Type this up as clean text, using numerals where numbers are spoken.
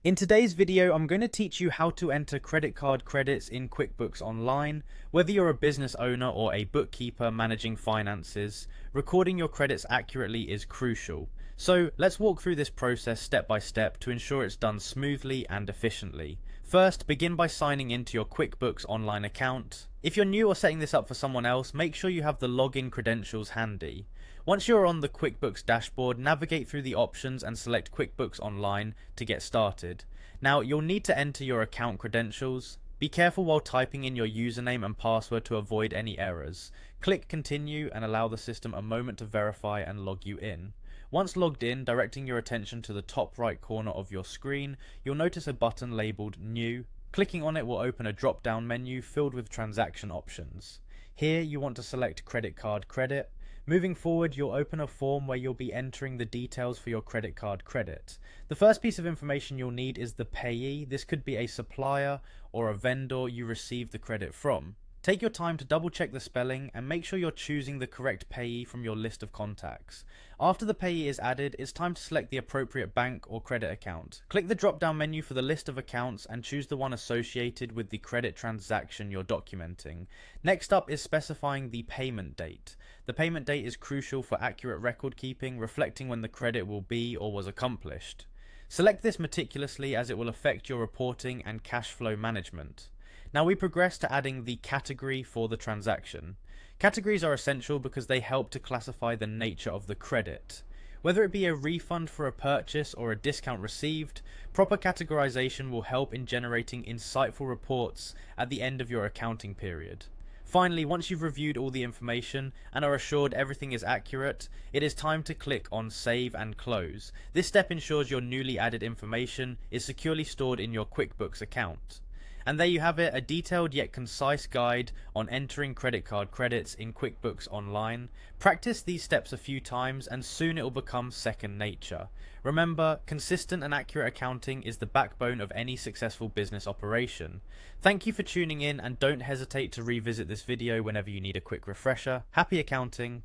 In today's video, I'm going to teach you how to enter credit card credits in QuickBooks Online. Whether you're a business owner or a bookkeeper managing finances, recording your credits accurately is crucial. So let's walk through this process step by step to ensure it's done smoothly and efficiently. First, begin by signing into your QuickBooks Online account. If you're new or setting this up for someone else, make sure you have the login credentials handy. Once you're on the QuickBooks dashboard, navigate through the options and select QuickBooks Online to get started. Now, you'll need to enter your account credentials. Be careful while typing in your username and password to avoid any errors. Click Continue and allow the system a moment to verify and log you in. Once logged in, directing your attention to the top right corner of your screen, you'll notice a button labeled New. Clicking on it will open a drop-down menu filled with transaction options. Here, you want to select Credit Card Credit. Moving forward, you'll open a form where you'll be entering the details for your credit card credit. The first piece of information you'll need is the payee. This could be a supplier or a vendor you received the credit from. Take your time to double check the spelling and make sure you're choosing the correct payee from your list of contacts. After the payee is added, it's time to select the appropriate bank or credit account. Click the drop-down menu for the list of accounts and choose the one associated with the credit transaction you're documenting. Next up is specifying the payment date. The payment date is crucial for accurate record keeping, reflecting when the credit will be or was accomplished. Select this meticulously as it will affect your reporting and cash flow management. Now we progress to adding the category for the transaction. Categories are essential because they help to classify the nature of the credit. Whether it be a refund for a purchase or a discount received, proper categorization will help in generating insightful reports at the end of your accounting period. Finally, once you've reviewed all the information and are assured everything is accurate, it is time to click on Save and Close. This step ensures your newly added information is securely stored in your QuickBooks account. And there you have it, a detailed yet concise guide on entering credit card credits in QuickBooks Online. Practice these steps a few times and soon it will become second nature. Remember, consistent and accurate accounting is the backbone of any successful business operation. Thank you for tuning in and don't hesitate to revisit this video whenever you need a quick refresher. Happy accounting!